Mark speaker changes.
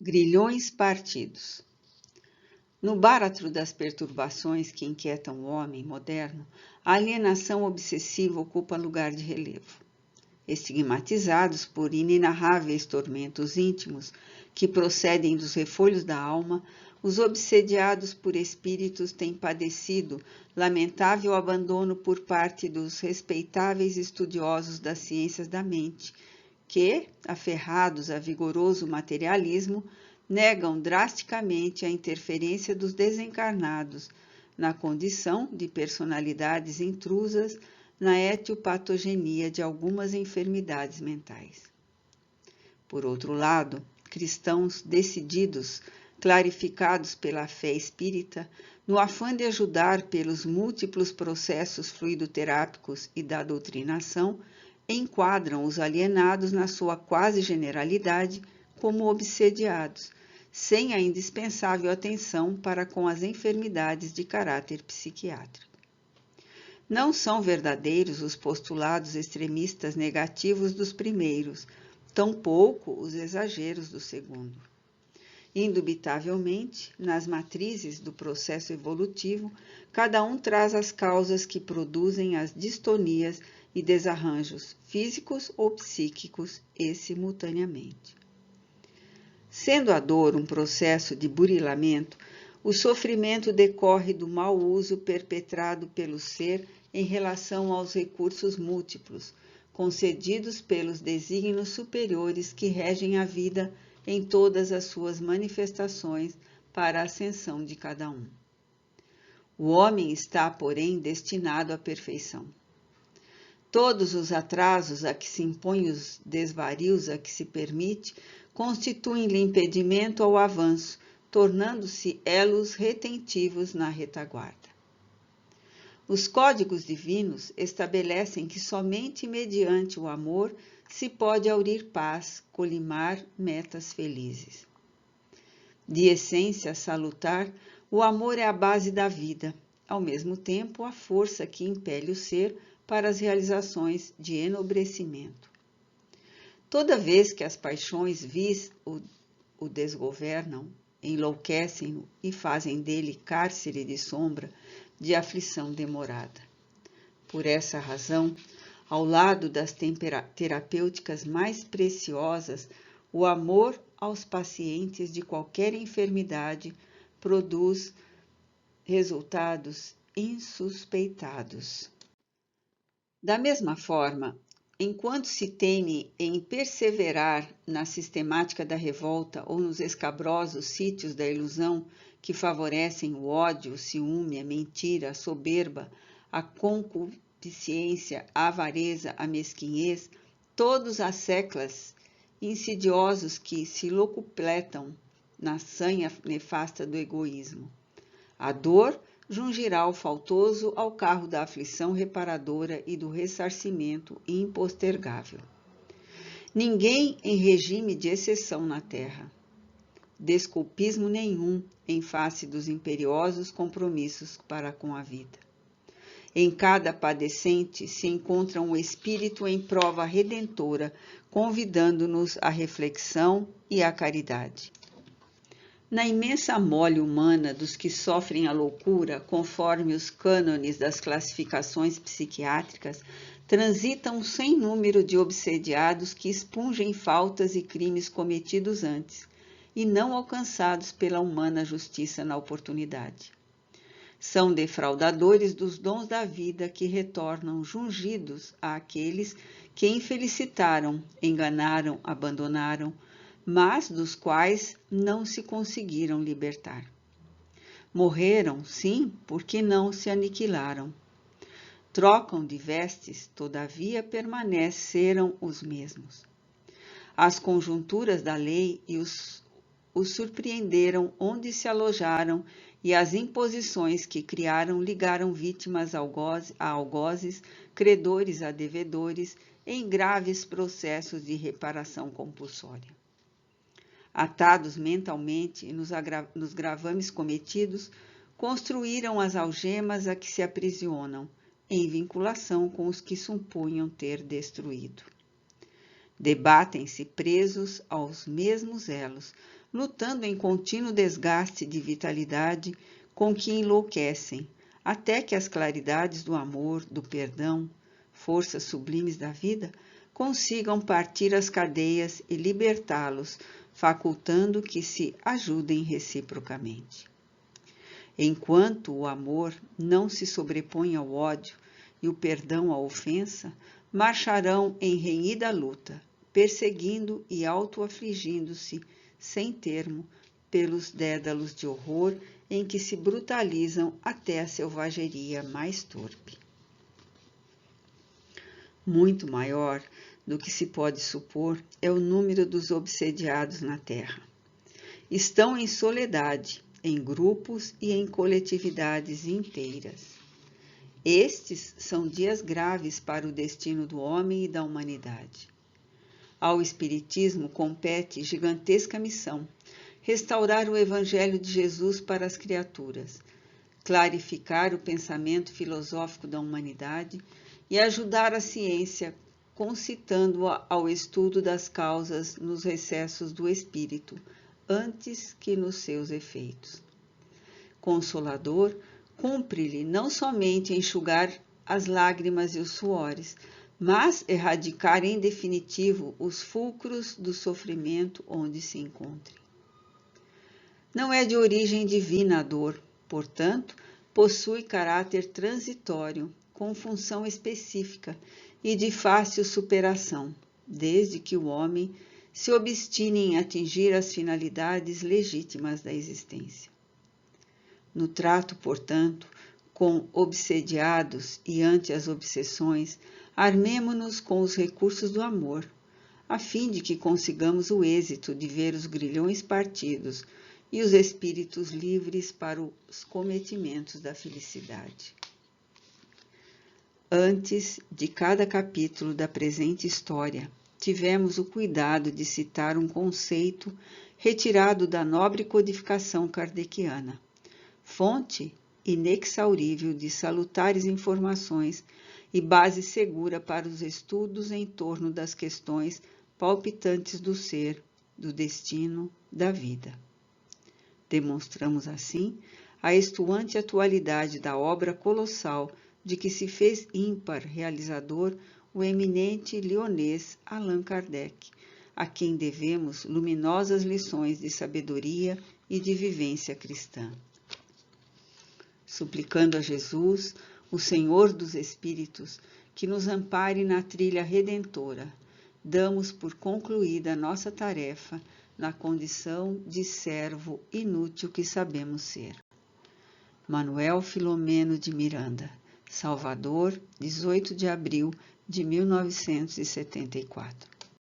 Speaker 1: Grilhões partidos. No báratro das perturbações que inquietam o homem moderno, a alienação obsessiva ocupa lugar de relevo. Estigmatizados por inenarráveis tormentos íntimos que procedem dos refolhos da alma, os obsediados por espíritos têm padecido lamentável abandono por parte dos respeitáveis estudiosos das ciências da mente, que, aferrados a vigoroso materialismo, negam drasticamente a interferência dos desencarnados na condição de personalidades intrusas na etiopatogenia de algumas enfermidades mentais. Por outro lado, cristãos decididos, clarificados pela fé espírita, no afã de ajudar pelos múltiplos processos fluidoterápicos e da doutrinação, enquadram os alienados na sua quase generalidade como obsediados, sem a indispensável atenção para com as enfermidades de caráter psiquiátrico. Não são verdadeiros os postulados extremistas negativos dos primeiros, tampouco os exageros do segundo. Indubitavelmente, nas matrizes do processo evolutivo, cada um traz as causas que produzem as distonias e desarranjos físicos ou psíquicos e simultaneamente. Sendo a dor um processo de burilamento, o sofrimento decorre do mau uso perpetrado pelo ser em relação aos recursos múltiplos, concedidos pelos desígnios superiores que regem a vida em todas as suas manifestações para a ascensão de cada um. O homem está, porém, destinado à perfeição. Todos os atrasos a que se impõem, os desvarios a que se permite, constituem-lhe impedimento ao avanço, tornando-se elos retentivos na retaguarda. Os códigos divinos estabelecem que somente mediante o amor se pode aurir paz, colimar metas felizes. De essência salutar, o amor é a base da vida, ao mesmo tempo a força que impele o ser para as realizações de enobrecimento. Toda vez que as paixões vis o desgovernam, enlouquecem-no e fazem dele cárcere de sombra, de aflição demorada. Por essa razão, ao lado das terapêuticas mais preciosas, o amor aos pacientes de qualquer enfermidade produz resultados insuspeitados. Da mesma forma, enquanto se teime em perseverar na sistemática da revolta ou nos escabrosos sítios da ilusão que favorecem o ódio, o ciúme, a mentira, a soberba, a concupiscência, a avareza, a mesquinhez, todos as seclas insidiosos que se locupletam na sanha nefasta do egoísmo. A dor jungirá o faltoso ao carro da aflição reparadora e do ressarcimento impostergável. Ninguém em regime de exceção na terra. Desculpismo nenhum em face dos imperiosos compromissos para com a vida. Em cada padecente se encontra um espírito em prova redentora, convidando-nos à reflexão e à caridade. Na imensa mole humana dos que sofrem a loucura, conforme os cânones das classificações psiquiátricas, transita um sem número de obsediados que expungem faltas e crimes cometidos antes, e não alcançados pela humana justiça na oportunidade. São defraudadores dos dons da vida que retornam jungidos àqueles que infelicitaram, enganaram, abandonaram, mas dos quais não se conseguiram libertar. Morreram, sim, porque não se aniquilaram. Trocam de vestes, todavia permaneceram os mesmos. As conjunturas da lei os surpreenderam onde se alojaram e as imposições que criaram ligaram vítimas a algozes, credores a devedores, em graves processos de reparação compulsória. Atados mentalmente nos gravames cometidos, construíram as algemas a que se aprisionam, em vinculação com os que supunham ter destruído. Debatem-se presos aos mesmos elos, lutando em contínuo desgaste de vitalidade com que enlouquecem, até que as claridades do amor, do perdão, forças sublimes da vida, consigam partir as cadeias e libertá-los, facultando que se ajudem reciprocamente. Enquanto o amor não se sobrepõe ao ódio e o perdão à ofensa, marcharão em renhida luta, perseguindo e auto-afligindo-se, sem termo, pelos dédalos de horror em que se brutalizam até a selvageria mais torpe. Muito maior do que se pode supor é o número dos obsediados na Terra. Estão em soledade, em grupos e em coletividades inteiras. Estes são dias graves para o destino do homem e da humanidade. Ao Espiritismo compete gigantesca missão: restaurar o Evangelho de Jesus para as criaturas, clarificar o pensamento filosófico da humanidade e ajudar a ciência, concitando-a ao estudo das causas nos recessos do espírito, antes que nos seus efeitos. Consolador, cumpre-lhe não somente enxugar as lágrimas e os suores, mas erradicar em definitivo os fulcros do sofrimento onde se encontre. Não é de origem divina a dor, portanto, possui caráter transitório, com função específica e de fácil superação, desde que o homem se obstine em atingir as finalidades legítimas da existência. No trato, portanto, com obsediados e ante as obsessões, armemo-nos com os recursos do amor, a fim de que consigamos o êxito de ver os grilhões partidos e os espíritos livres para os cometimentos da felicidade. Antes de cada capítulo da presente história, tivemos o cuidado de citar um conceito retirado da nobre codificação kardeciana, fonte inexaurível de salutares informações e base segura para os estudos em torno das questões palpitantes do ser, do destino, da vida. Demonstramos assim a estuante atualidade da obra colossal de que se fez ímpar realizador o eminente lyonês Allan Kardec, a quem devemos luminosas lições de sabedoria e de vivência cristã. Suplicando a Jesus, o Senhor dos Espíritos, que nos ampare na trilha redentora, damos por concluída a nossa tarefa na condição de servo inútil que sabemos ser. Manuel Filomeno de Miranda, Salvador, 18 de abril de 1974.